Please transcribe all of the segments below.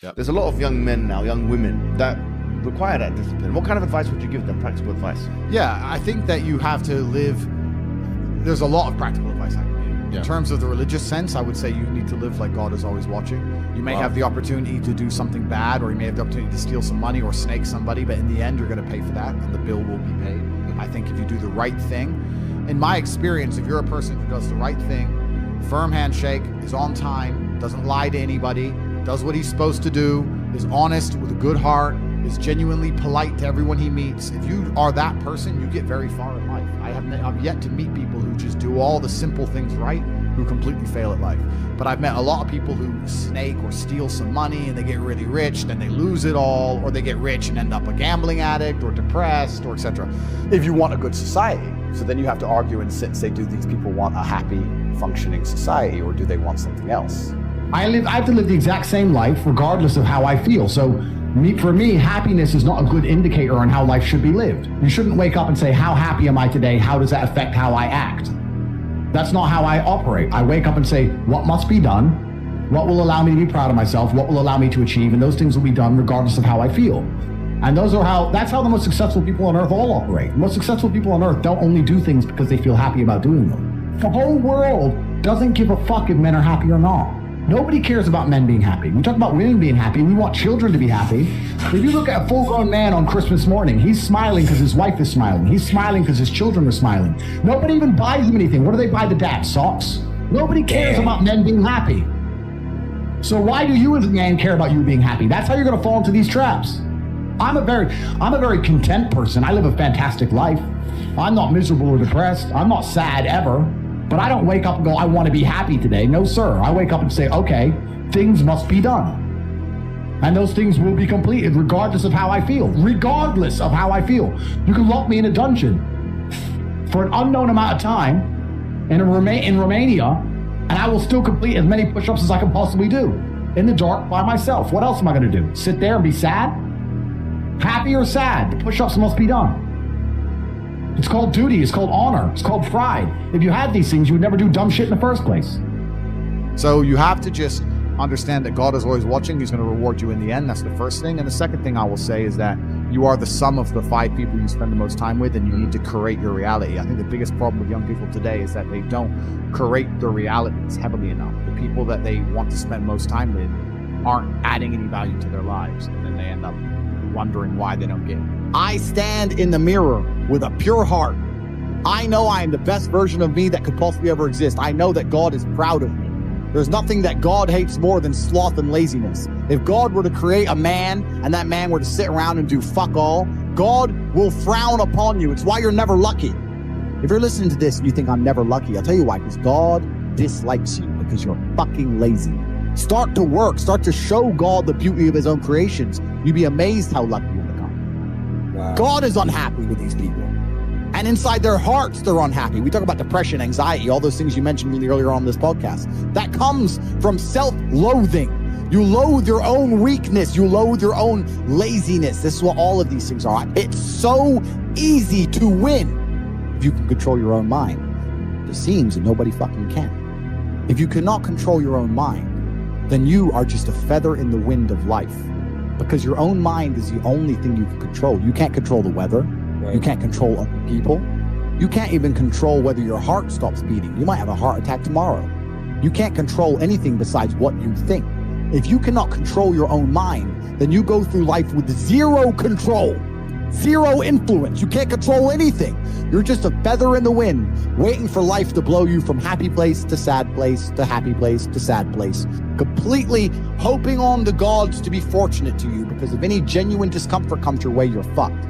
Yep. There's a lot of young men now, young women, that require that discipline. What kind of advice would you give them, practical advice? Yeah, I think that you have to live. There's a lot of practical advice I can give. In terms of the religious sense, I would say you need to live like God is always watching. You may have the opportunity to do something bad, or you may have the opportunity to steal some money or snake somebody, but in the end, you're going to pay for that, and the bill will be paid. I think if you do the right thing, in my experience, if you're a person who does the right thing, firm handshake, is on time, doesn't lie to anybody, does what he's supposed to do, is honest with a good heart, is genuinely polite to everyone he meets. If you are that person, you get very far in life. I've yet to meet people who just do all the simple things right, who completely fail at life. But I've met a lot of people who snake or steal some money and they get really rich, then they lose it all, or they get rich and end up a gambling addict or depressed or etc. If you want a good society, so then you have to argue and sit and say, do these people want a happy, functioning society, or do they want something else? I have to live the exact same life regardless of how I feel. So for me, happiness is not a good indicator on how life should be lived. You shouldn't wake up and say, how happy am I today? How does that affect how I act? That's not how I operate. I wake up and say, what must be done? What will allow me to be proud of myself? What will allow me to achieve? And those things will be done regardless of how I feel. And that's how the most successful people on earth all operate. The most successful people on earth don't only do things because they feel happy about doing them. The whole world doesn't give a fuck if men are happy or not. Nobody cares about men being happy. We talk about women being happy. We want children to be happy. If you look at a full-grown man on Christmas morning, he's smiling because his wife is smiling. He's smiling because his children are smiling. Nobody even buys him anything. What do they buy the dad? Socks? Nobody cares about men being happy. So why do you as a man care about you being happy? That's how you're going to fall into these traps. I'm a very content person. I live a fantastic life. I'm not miserable or depressed. I'm not sad ever. But I don't wake up and go, I want to be happy today. No, sir. I wake up and say, okay, things must be done. And those things will be completed regardless of how I feel. Regardless of how I feel. You can lock me in a dungeon for an unknown amount of time in Romania, and I will still complete as many push-ups as I can possibly do. In the dark by myself. What else am I going to do? Sit there and be sad? Happy or sad? The push-ups must be done. It's called duty, it's called honor, it's called pride. If you had these things, you would never do dumb shit in the first place. So you have to just understand that God is always watching. He's going to reward you in the end. That's the first thing. And the second thing I will say is that you are the sum of the 5 people you spend the most time with, and you need to curate your reality. I think the biggest problem with young people today is that they don't curate their realities heavily enough. The people that they want to spend most time with aren't adding any value to their lives, and then they end up wondering why they don't get it. I stand in the mirror with a pure heart. I know I am the best version of me that could possibly ever exist. I know that God is proud of me. There's nothing that God hates more than sloth and laziness. If God were to create a man and that man were to sit around and do fuck all, God will frown upon you. It's why you're never lucky. If you're listening to this and you think I'm never lucky, I'll tell you why, because God dislikes you because you're fucking lazy. Start to work. Start to show God the beauty of his own creations. You'd be amazed how lucky you become. Wow. God is unhappy with these people. And inside their hearts, they're unhappy. We talk about depression, anxiety, all those things you mentioned really earlier on this podcast. That comes from self-loathing. You loathe your own weakness. You loathe your own laziness. This is what all of these things are. It's so easy to win if you can control your own mind. It seems that nobody fucking can. If you cannot control your own mind, then you are just a feather in the wind of life, because your own mind is the only thing you can control. You can't control the weather. Right. You can't control other people. You can't even control whether your heart stops beating. You might have a heart attack tomorrow. You can't control anything besides what you think. If you cannot control your own mind, then you go through life with zero control, zero influence. You can't control anything. You're just a feather in the wind, waiting for life to blow you from happy place to sad place to happy place to sad place, completely hoping on the gods to be fortunate to you, because if any genuine discomfort comes your way, you're fucked.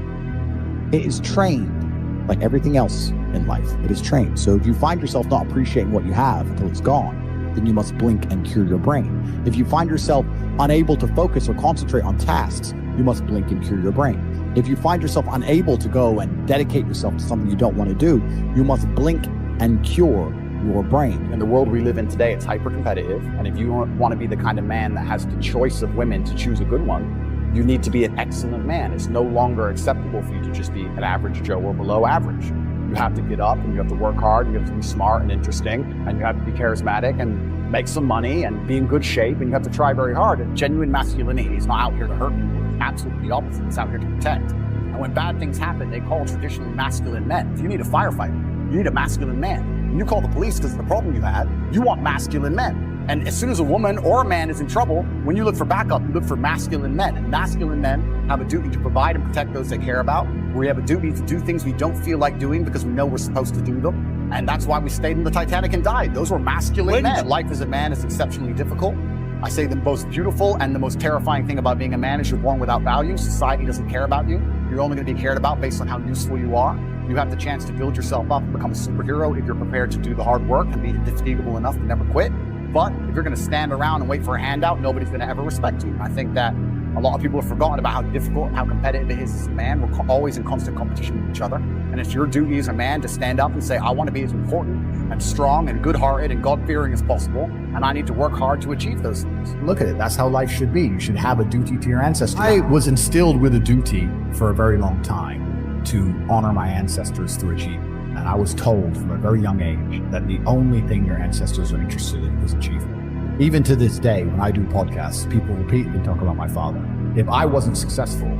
It is trained like everything else in life. It is trained. So if you find yourself not appreciating what you have until it's gone, then you must blink and cure your brain. If you find yourself unable to focus or concentrate on tasks, you must blink and cure your brain. If you find yourself unable to go and dedicate yourself to something you don't want to do, you must blink and cure your brain. In the world we live in today, it's hyper-competitive. And if you want to be the kind of man that has the choice of women to choose a good one, you need to be an excellent man. It's no longer acceptable for you to just be an average Joe or below average. You have to get up and you have to work hard, and you have to be smart and interesting, and you have to be charismatic, and make some money and be in good shape, and you have to try very hard. And genuine masculinity is not out here to hurt people. It's absolutely the opposite. It's out here to protect. And when bad things happen, they call traditionally masculine men. If you need a firefighter, you need a masculine man. When you call the police because of the problem you had, you want masculine men. And as soon as a woman or a man is in trouble, when you look for backup, you look for masculine men. And masculine men have a duty to provide and protect those they care about. We have a duty to do things we don't feel like doing because we know we're supposed to do them. And that's why we stayed in the Titanic and died. Those were masculine men. Life as a man is exceptionally difficult. I say the most beautiful and the most terrifying thing about being a man is you're born without value. Society doesn't care about you. You're only going to be cared about based on how useful you are. You have the chance to build yourself up and become a superhero if you're prepared to do the hard work and be indefatigable enough to never quit. But if you're going to stand around and wait for a handout, nobody's going to ever respect you. I think that a lot of people have forgotten about how difficult and how competitive it is as a man. We're always in constant competition with each other. And it's your duty as a man to stand up and say, I want to be as important and strong and good-hearted and God-fearing as possible. And I need to work hard to achieve those things. Look at it. That's how life should be. You should have a duty to your ancestors. I was instilled with a duty for a very long time to honor my ancestors through achievement. And I was told from a very young age that the only thing your ancestors are interested in is achievement. Even to this day, when I do podcasts, people repeatedly talk about my father. If I wasn't successful,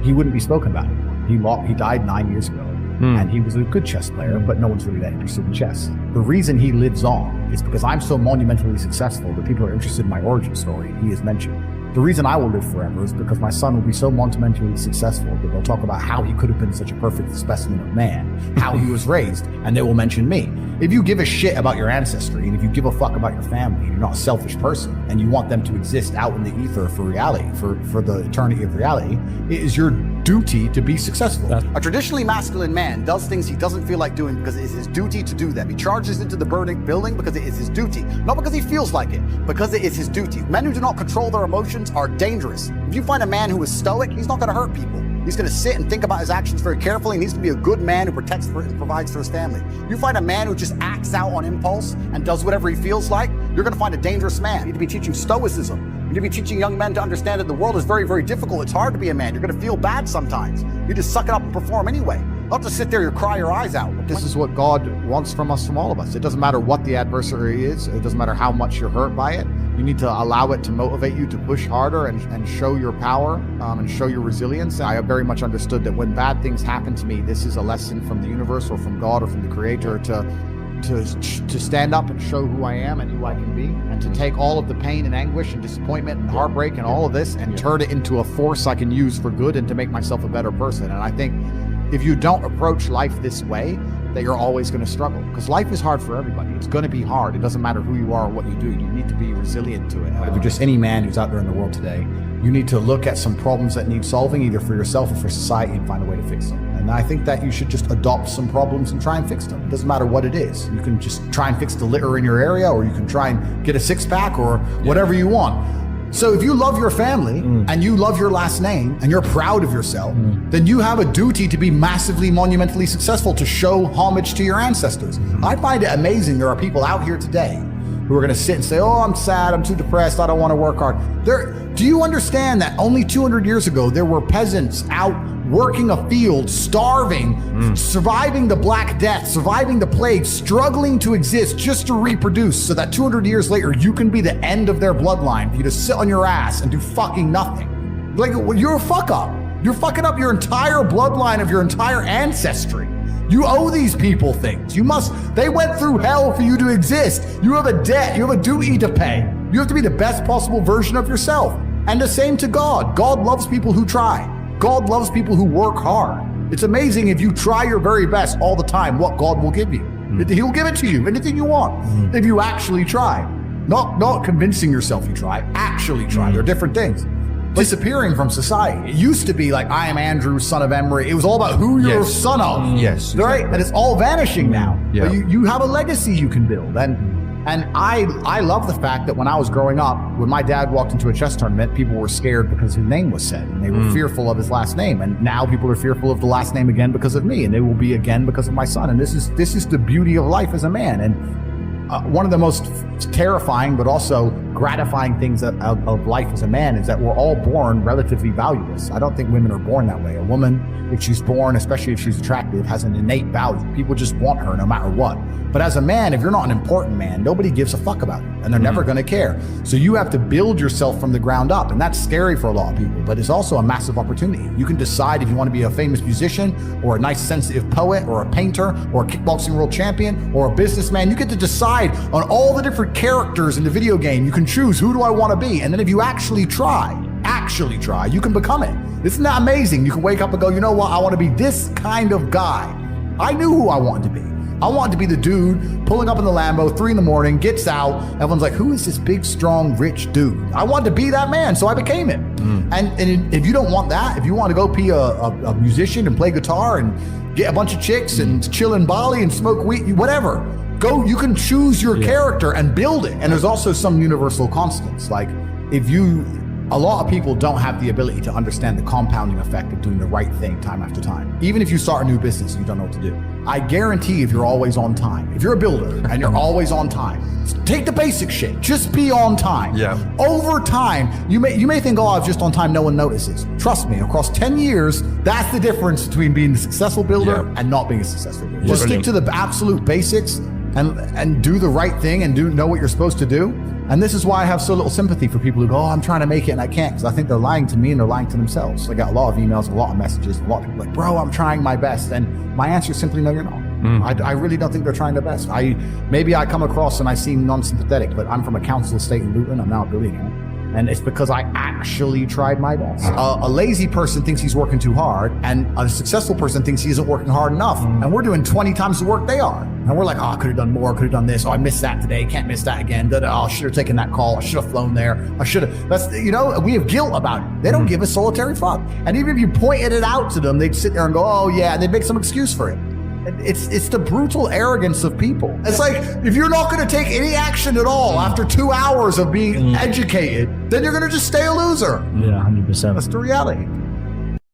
he wouldn't be spoken about anymore. He died 9 years ago, and he was a good chess player, but no one's really that interested in chess. The reason he lives on is because I'm so monumentally successful that people are interested in my origin story. He is mentioned. The reason I will live forever is because my son will be so monumentally successful that they'll talk about how he could have been such a perfect specimen of man, how he was raised, and they will mention me. If you give a shit about your ancestry, and if you give a fuck about your family, and you're not a selfish person, and you want them to exist out in the ether for reality, for the eternity of reality, it is your duty to be successful. A traditionally masculine man does things he doesn't feel like doing because it is his duty to do them. He charges into the burning building because it is his duty, not because he feels like it, because it is his duty. Men who do not control their emotions are dangerous. If you find a man who is stoic, he's not going to hurt people. He's going to sit and think about his actions very carefully, and he's going to be a good man who protects and provides for his family. You find a man who just acts out on impulse and does whatever he feels like, you're going to find a dangerous man. You need to be teaching stoicism. You need to be teaching young men to understand that the world is very, very difficult. It's hard to be a man. You're going to feel bad sometimes. You just suck it up and perform anyway. Not to sit there and cry your eyes out. This is what God wants from us, from all of us. It doesn't matter what the adversary is. It doesn't matter how much you're hurt by it. You need to allow it to motivate you to push harder and show your power and show your resilience. I have very much understood that when bad things happen to me, this is a lesson from the universe or from God or from the Creator to stand up and show who I am and who I can be, and to take all of the pain and anguish and disappointment and heartbreak and all of this and turn it into a force I can use for good and to make myself a better person. And I think if you don't approach life this way, that you're always going to struggle, because life is hard for everybody. It's going to be hard. It doesn't matter who you are or what you do. You need to be resilient to it. If you're just any man who's out there in the world today, you need to look at some problems that need solving, either for yourself or for society, and find a way to fix them. And I think that you should just adopt some problems and try and fix them. It doesn't matter what it is. You can just try and fix the litter in your area, or you can try and get a six-pack or whatever you want. So if you love your family and you love your last name and you're proud of yourself, then you have a duty to be massively, monumentally successful, to show homage to your ancestors. I find it amazing there are people out here today who are going to sit and say, oh, I'm sad, I'm too depressed, I don't want to work hard. Do you understand that only 200 years ago, there were peasants out working a field, starving, surviving the Black Death, surviving the plague, struggling to exist just to reproduce, so that 200 years later, you can be the end of their bloodline, for you to sit on your ass and do fucking nothing. Like, you're a fuck up. You're fucking up your entire bloodline of your entire ancestry. You owe these people things. They went through hell for you to exist. You have a debt, you have a duty to pay. You have to be the best possible version of yourself. And the same to God. God loves people who try. God loves people who work hard. It's amazing if you try your very best all the time, what God will give you. He'll give it to you, anything you want, if you actually try. Not convincing yourself you try, actually try. They're different things. Disappearing from society. It used to be like, I am Andrew, son of Emery. It was all about who you're a son of. Yes. Right? And it's all vanishing now. Yeah. But you have a legacy you can build. And I love the fact that when I was growing up, when my dad walked into a chess tournament, people were scared because his name was said, and they were fearful of his last name. And now people are fearful of the last name again because of me, and they will be again because of my son. And this is the beauty of life as a man. And one of the most terrifying but also gratifying things of life as a man is that we're all born relatively valueless. I don't think women are born that way. A woman, if she's born, especially if she's attractive, has an innate value. People just want her no matter what. But as a man, if you're not an important man, nobody gives a fuck about you, and they're never going to care. So you have to build yourself from the ground up, and that's scary for a lot of people, but it's also a massive opportunity. You can decide if you want to be a famous musician or a nice sensitive poet or a painter or a kickboxing world champion or a businessman. You get to decide on all the different characters in the video game. You can choose, who do I want to be? And then if you actually try, you can become it. Isn't that amazing? You can wake up and go, you know what? I want to be this kind of guy. I knew who I wanted to be. I wanted to be the dude pulling up in the Lambo, 3 a.m, gets out. Everyone's like, who is this big, strong, rich dude? I wanted to be that man, so I became it. And if you don't want that, if you want to go be a musician and play guitar and get a bunch of chicks and chill in Bali and smoke weed, whatever, go, you can choose your character and build it. And there's also some universal constants. Like a lot of people don't have the ability to understand the compounding effect of doing the right thing time after time. Even if you start a new business and you don't know what to do, I guarantee if you're always on time, if you're a builder and you're always on time, take the basic shit, just be on time. Yeah. Over time, you may think, oh, I was just on time, no one notices. Trust me, across 10 years, that's the difference between being a successful builder and not being a successful builder. Just stick to the absolute basics and do the right thing and know what you're supposed to do. And this is why I have so little sympathy for people who go, oh, I'm trying to make it and I can't, because I think they're lying to me and they're lying to themselves. I got a lot of emails, a lot of messages, a lot of people like, bro, I'm trying my best. And my answer is simply, no, you're not. I really don't think they're trying their best. Maybe I come across and I seem non-sympathetic, but I'm from a council estate in Luton. I'm now a billionaire. And it's because I actually tried my best. A lazy person thinks he's working too hard, and a successful person thinks he isn't working hard enough. And we're doing 20 times the work they are. And we're like, oh, I could have done more, could have done this. Oh, I missed that today, can't miss that again. Oh, I should have taken that call. I should have flown there. I should have. We have guilt about it. They don't give a solitary fuck. And even if you pointed it out to them, they'd sit there and go, oh yeah, and they'd make some excuse for it. It's the brutal arrogance of people. It's like, if you're not going to take any action at all after 2 hours of being educated, then you're going to just stay a loser. Yeah, 100%. That's the reality.